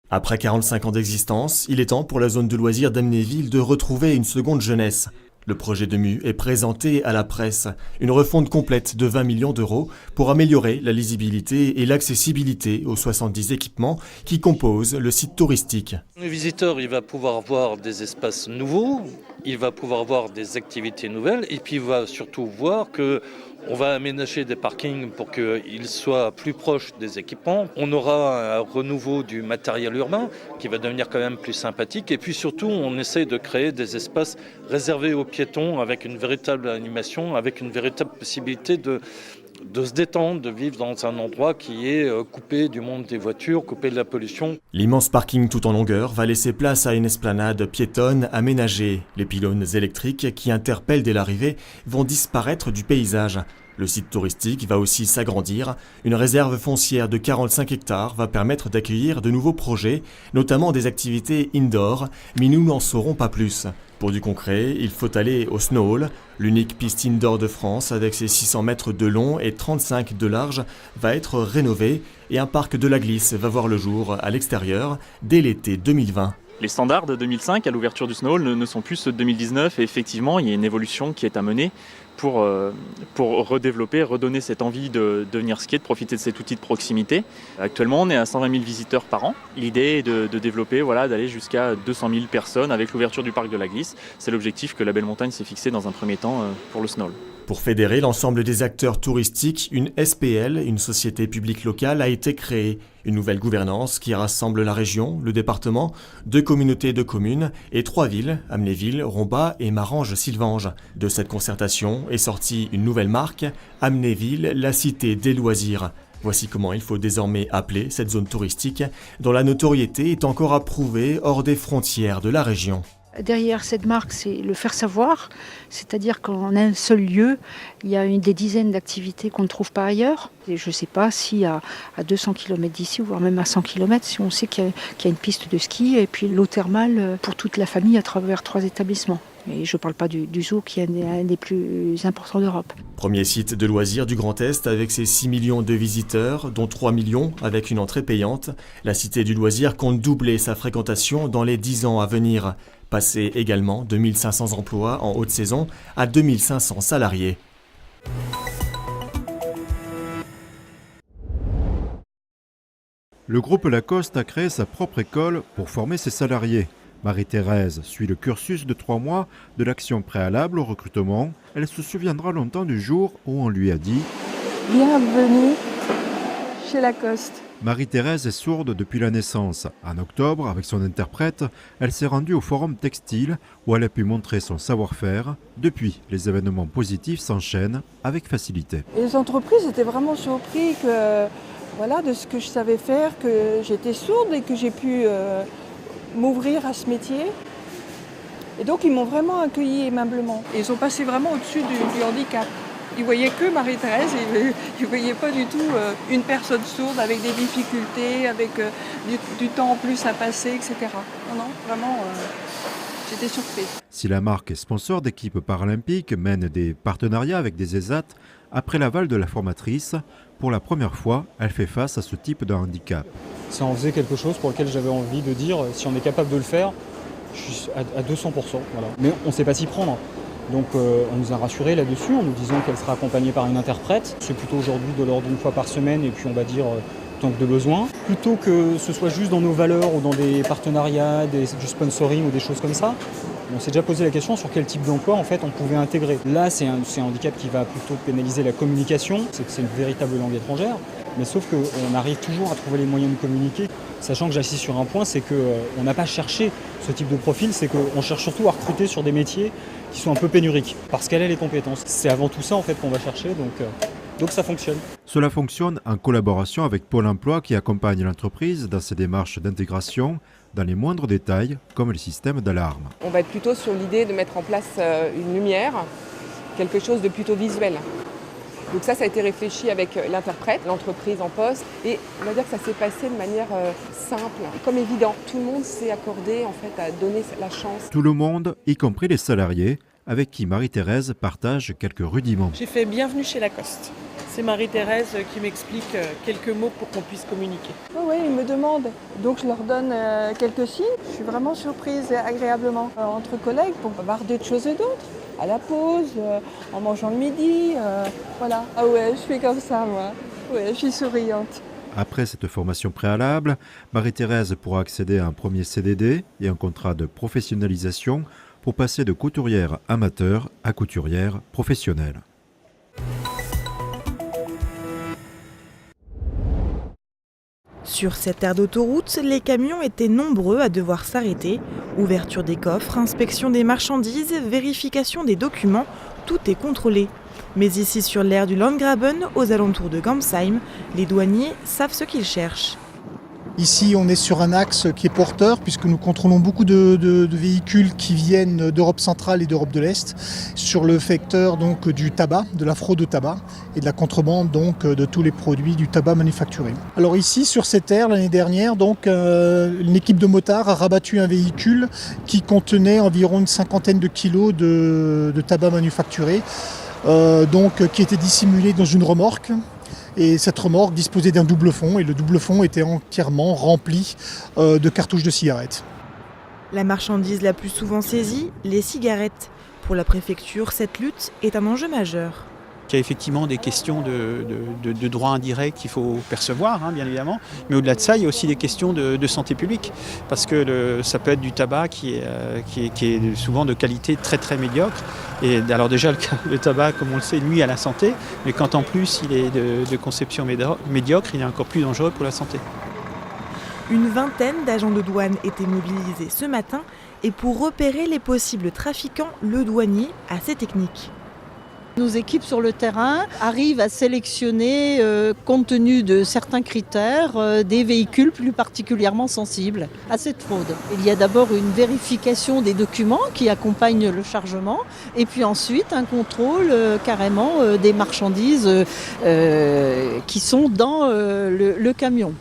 Après 45 ans d'existence, il est temps pour la zone de loisirs d'Amnéville de retrouver une seconde jeunesse. Le projet de mue est présenté à la presse, une refonte complète de 20 millions d'euros pour améliorer la lisibilité et l'accessibilité aux 70 équipements qui composent le site touristique. Le visiteur, il va pouvoir voir des espaces nouveaux, il va pouvoir voir des activités nouvelles et puis il va surtout voir que on va aménager des parkings pour qu'ils soient plus proches des équipements. On aura un renouveau du matériel urbain qui va devenir quand même plus sympathique. Et puis surtout, on essaye de créer des espaces réservés aux piétons avec une véritable animation, avec une véritable possibilité de se détendre, de vivre dans un endroit qui est coupé du monde des voitures, coupé de la pollution. L'immense parking tout en longueur va laisser place à une esplanade piétonne aménagée. Les pylônes électriques qui interpellent dès l'arrivée vont disparaître du paysage. Le site touristique va aussi s'agrandir. Une réserve foncière de 45 hectares va permettre d'accueillir de nouveaux projets, notamment des activités indoor, mais nous n'en saurons pas plus. Pour du concret, il faut aller au Snow Hall. L'unique piste indoor de France avec ses 600 mètres de long et 35 de large va être rénovée et un parc de la glisse va voir le jour à l'extérieur dès l'été 2020. Les standards de 2005 à l'ouverture du Snow Hall ne sont plus ceux de 2019 et effectivement il y a une évolution qui est à mener pour redévelopper, redonner cette envie de venir skier, de profiter de cet outil de proximité. Actuellement on est à 120 000 visiteurs par an. L'idée est de développer, d'aller jusqu'à 200 000 personnes avec l'ouverture du parc de la glisse. C'est l'objectif que la Belle Montagne s'est fixé dans un premier temps pour le Snow Hall. Pour fédérer l'ensemble des acteurs touristiques, une SPL, une société publique locale, a été créée. Une nouvelle gouvernance qui rassemble la région, le département, 2 communautés de communes et 3 villes, Amnéville, Rombat et Marange-Sylvange. De cette concertation est sortie une nouvelle marque, Amnéville, la cité des loisirs. Voici comment il faut désormais appeler cette zone touristique dont la notoriété est encore à prouver hors des frontières de la région. Derrière cette marque, c'est le faire savoir, c'est-à-dire qu'en un seul lieu, il y a des dizaines d'activités qu'on ne trouve pas ailleurs. Et je ne sais pas si à 200 km d'ici, voire même à 100 km, si on sait qu'il y a une piste de ski et puis l'eau thermale pour toute la famille à travers 3 établissements. Et je ne parle pas du zoo qui est un des plus importants d'Europe. Premier site de loisirs du Grand Est avec ses 6 millions de visiteurs, dont 3 millions avec une entrée payante. La cité du loisir compte doubler sa fréquentation dans les 10 ans à venir. Passer également de 1500 emplois en haute saison à 2500 salariés. Le groupe Lacoste a créé sa propre école pour former ses salariés. Marie-Thérèse suit le cursus de 3 mois de l'action préalable au recrutement. Elle se souviendra longtemps du jour où on lui a dit « Bienvenue chez Lacoste ». Marie-Thérèse est sourde depuis la naissance. En octobre, avec son interprète, elle s'est rendue au Forum Textile où elle a pu montrer son savoir-faire. Depuis, les événements positifs s'enchaînent avec facilité. Et les entreprises étaient vraiment surpris de ce que je savais faire, que j'étais sourde et que j'ai pu m'ouvrir à ce métier. Et donc ils m'ont vraiment accueilli aimablement. Et ils sont passés vraiment au-dessus du handicap. Ils ne voyaient que Marie-Thérèse, ils ne voyaient pas du tout une personne sourde avec des difficultés, avec du temps en plus à passer, etc. Non, vraiment, j'étais surprise. Si la marque est sponsor d'équipes paralympiques, mène des partenariats avec des ESAT, après l'aval de la formatrice, pour la première fois, elle fait face à ce type de handicap. Si on faisait quelque chose pour lequel j'avais envie de dire, si on est capable de le faire, je suis à 200%. Voilà. Mais on ne sait pas s'y prendre. Donc on nous a rassurés là-dessus en nous disant qu'elle sera accompagnée par une interprète. C'est plutôt aujourd'hui de l'ordre d'une fois par semaine et puis on va dire tant que de besoin. Plutôt que ce soit juste dans nos valeurs ou dans des partenariats, du sponsoring ou des choses comme ça, on s'est déjà posé la question sur quel type d'emploi en fait on pouvait intégrer. Là c'est un handicap qui va plutôt pénaliser la communication, c'est que c'est une véritable langue étrangère. Mais sauf qu'on arrive toujours à trouver les moyens de communiquer, sachant que j'insiste sur un point, c'est qu'on n'a pas cherché ce type de profil, c'est qu'on cherche surtout à recruter sur des métiers qui sont un peu pénuriques, parce qu'elle a les compétences. C'est avant tout ça en fait qu'on va chercher, donc ça fonctionne. Cela fonctionne en collaboration avec Pôle emploi qui accompagne l'entreprise dans ses démarches d'intégration dans les moindres détails, comme le système d'alarme. On va être plutôt sur l'idée de mettre en place une lumière, quelque chose de plutôt visuel. Donc ça a été réfléchi avec l'interprète, l'entreprise en poste, et on va dire que ça s'est passé de manière simple, comme évident. Tout le monde s'est accordé en fait à donner la chance. Tout le monde, y compris les salariés, avec qui Marie-Thérèse partage quelques rudiments. J'ai fait bienvenue chez Lacoste. c'est Marie-Thérèse qui m'explique quelques mots pour qu'on puisse communiquer. Oui, ils me demandent. Donc je leur donne quelques signes. Je suis vraiment surprise agréablement entre collègues pour bavarder de choses et d'autres. À la pause, en mangeant le midi, voilà. Ah ouais, je fais comme ça moi. Ouais, je suis souriante. Après cette formation préalable, Marie-Thérèse pourra accéder à un premier CDD et un contrat de professionnalisation pour passer de couturière amateur à couturière professionnelle. Sur cette aire d'autoroute, les camions étaient nombreux à devoir s'arrêter. Ouverture des coffres, inspection des marchandises, vérification des documents, tout est contrôlé. Mais ici sur l'aire du Landgraben, aux alentours de Gamsheim, les douaniers savent ce qu'ils cherchent. Ici, on est sur un axe qui est porteur puisque nous contrôlons beaucoup de véhicules qui viennent d'Europe centrale et d'Europe de l'Est sur le vecteur donc du tabac, de la fraude de tabac et de la contrebande donc de tous les produits du tabac manufacturé. Alors ici, sur cette aire, l'année dernière, donc une équipe de motards a rabattu un véhicule qui contenait environ une cinquantaine de kilos de tabac manufacturé, qui était dissimulé dans une remorque. Et cette remorque disposait d'un double fond et le double fond était entièrement rempli de cartouches de cigarettes. La marchandise la plus souvent saisie, les cigarettes. Pour la préfecture, cette lutte est un enjeu majeur. Il y a effectivement des questions de droits indirects qu'il faut percevoir, bien évidemment. Mais au-delà de ça, il y a aussi des questions de santé publique. Parce que ça peut être du tabac qui est souvent de qualité très très médiocre. Et alors déjà, le tabac, comme on le sait, nuit à la santé. Mais quand en plus il est de conception médiocre, il est encore plus dangereux pour la santé. Une vingtaine d'agents de douane étaient mobilisés ce matin. Et pour repérer les possibles trafiquants, le douanier a ses techniques. Nos équipes sur le terrain arrivent à sélectionner, compte tenu de certains critères, des véhicules plus particulièrement sensibles à cette fraude. Il y a d'abord une vérification des documents qui accompagnent le chargement et puis ensuite un contrôle carrément des marchandises qui sont dans le camion.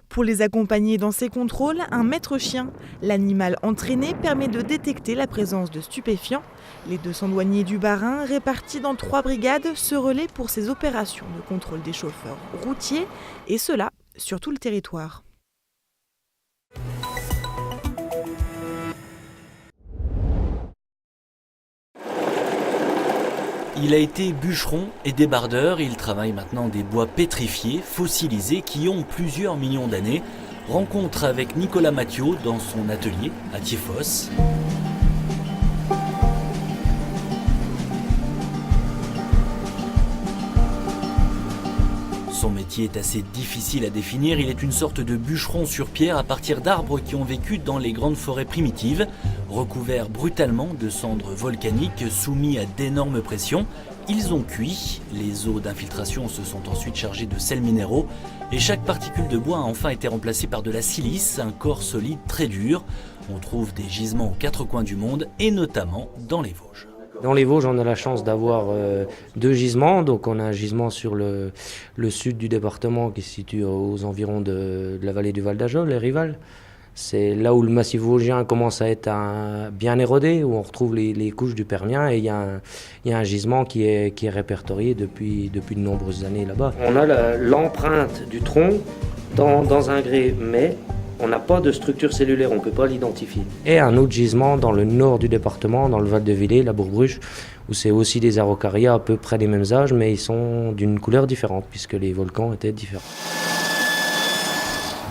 Pour les accompagner dans ces contrôles, un maître chien. L'animal entraîné permet de détecter la présence de stupéfiants. Les 200 douaniers du Bas-Rhin, répartis dans 3 brigades, se relaient pour ces opérations de contrôle des chauffeurs routiers, et cela sur tout le territoire. Il a été bûcheron et débardeur, il travaille maintenant des bois pétrifiés, fossilisés, qui ont plusieurs millions d'années. Rencontre avec Nicolas Mathiot dans son atelier à Thiéfosse. Son métier est assez difficile à définir, il est une sorte de bûcheron sur pierre à partir d'arbres qui ont vécu dans les grandes forêts primitives, recouverts brutalement de cendres volcaniques, soumis à d'énormes pressions. Ils ont cuit, les eaux d'infiltration se sont ensuite chargées de sels minéraux et chaque particule de bois a enfin été remplacée par de la silice, un corps solide très dur. On trouve des gisements aux 4 coins du monde et notamment dans les Vosges. Dans les Vosges, on a la chance d'avoir 2 gisements. Donc on a un gisement sur le sud du département qui se situe aux environs de la vallée du Val d'Ajol, les Rivals. C'est là où le massif vosgien commence à être bien érodé, où on retrouve les couches du Permien. Et il y a un gisement qui est répertorié depuis de nombreuses années là-bas. On a l'empreinte du tronc dans un grès, mais on n'a pas de structure cellulaire, on ne peut pas l'identifier. Et un autre gisement dans le nord du département, dans le Val de Villers, la Bourg-Bruche, où c'est aussi des araucarias à peu près des mêmes âges, mais ils sont d'une couleur différente, puisque les volcans étaient différents.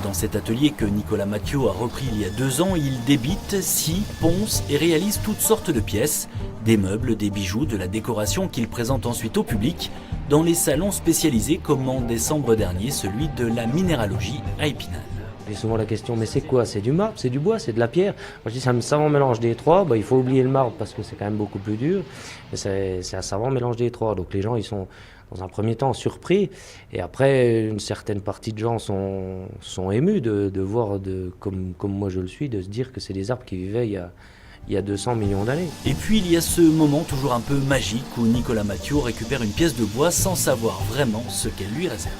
Dans cet atelier que Nicolas Mathiot a repris il y a 2 ans, il débite, scie, ponce et réalise toutes sortes de pièces, des meubles, des bijoux, de la décoration qu'il présente ensuite au public dans les salons spécialisés comme en décembre dernier, celui de la minéralogie à Épinal. J'ai souvent la question, mais c'est quoi? C'est du marbre, c'est du bois, c'est de la pierre? Moi je dis c'est un savant mélange des trois. Il faut oublier le marbre parce que c'est quand même beaucoup plus dur. Mais c'est un savant mélange des trois. Donc les gens ils sont dans un premier temps surpris. Et après une certaine partie de gens sont émus de voir, comme moi je le suis, de se dire que c'est des arbres qui vivaient il y a 200 millions d'années. Et puis il y a ce moment toujours un peu magique où Nicolas Mathiot récupère une pièce de bois sans savoir vraiment ce qu'elle lui réserve.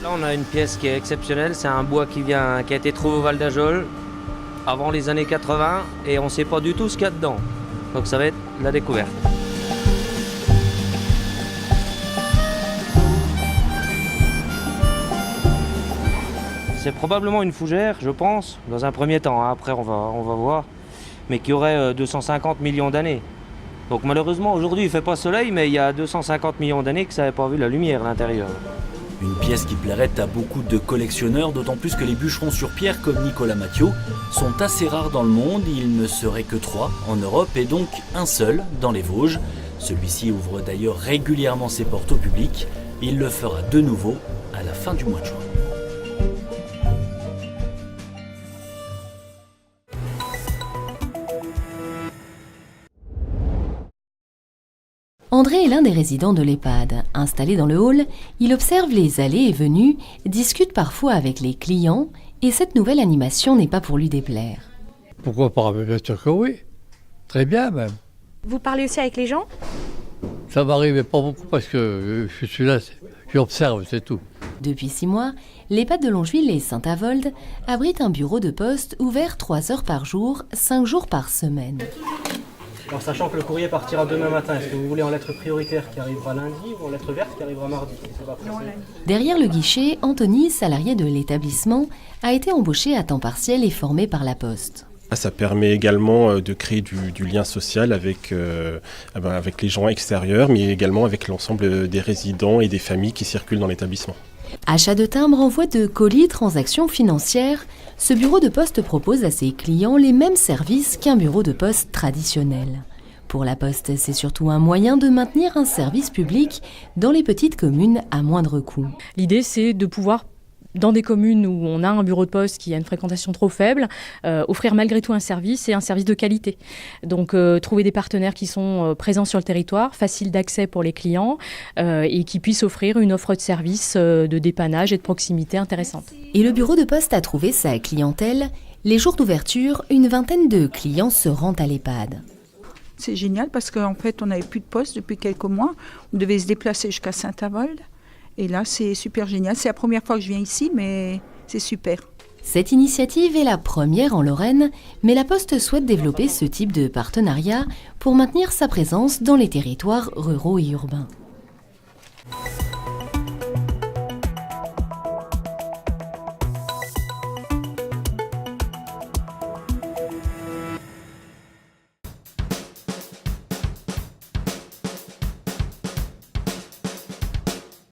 Là, on a une pièce qui est exceptionnelle. C'est un bois qui a été trouvé au Val d'Ajol avant les années 80 et on ne sait pas du tout ce qu'il y a dedans. Donc ça va être la découverte. C'est probablement une fougère, je pense, dans un premier temps. Après, on va voir. Mais qui aurait 250 millions d'années. Donc malheureusement, aujourd'hui, il ne fait pas soleil, mais il y a 250 millions d'années que ça n'avait pas vu la lumière à l'intérieur. Une pièce qui plairait à beaucoup de collectionneurs, d'autant plus que les bûcherons sur pierre comme Nicolas Mathieu sont assez rares dans le monde. Il ne serait que 3 en Europe et donc un seul dans les Vosges. Celui-ci ouvre d'ailleurs régulièrement ses portes au public. Il le fera de nouveau à la fin du mois de juin. André est l'un des résidents de l'EHPAD. Installé dans le hall, il observe les allées et venues, discute parfois avec les clients, et cette nouvelle animation n'est pas pour lui déplaire. Pourquoi pas? Bien sûr que oui. Très bien même. Vous parlez aussi avec les gens? Ça m'arrive, mais pas beaucoup parce que je suis là, j'observe, c'est tout. Depuis 6 mois, l'EHPAD de Longeville et Saint-Avold abrite un bureau de poste ouvert 3 heures par jour, 5 jours par semaine. Alors, sachant que le courrier partira demain matin, est-ce que vous voulez en lettre prioritaire qui arrivera lundi ou en lettre verte qui arrivera mardi? Derrière le guichet, Anthony, salarié de l'établissement, a été embauché à temps partiel et formé par la Poste. Ça permet également de créer du lien social avec les gens extérieurs, mais également avec l'ensemble des résidents et des familles qui circulent dans l'établissement. Achat de timbres, envoi de colis, transactions financières, ce bureau de poste propose à ses clients les mêmes services qu'un bureau de poste traditionnel. Pour la Poste, c'est surtout un moyen de maintenir un service public dans les petites communes à moindre coût. L'idée, c'est de pouvoir, dans des communes où on a un bureau de poste qui a une fréquentation trop faible, offrir malgré tout un service et un service de qualité. Donc trouver des partenaires qui sont présents sur le territoire, faciles d'accès pour les clients et qui puissent offrir une offre de service de dépannage et de proximité intéressante. Et le bureau de poste a trouvé sa clientèle. Les jours d'ouverture, une vingtaine de clients se rendent à l'EHPAD. C'est génial parce qu'en fait, on n'avait plus de poste depuis quelques mois. On devait se déplacer jusqu'à Saint-Avold. Et là, c'est super génial. C'est la première fois que je viens ici, mais c'est super. Cette initiative est la première en Lorraine, mais la Poste souhaite développer ce type de partenariat pour maintenir sa présence dans les territoires ruraux et urbains.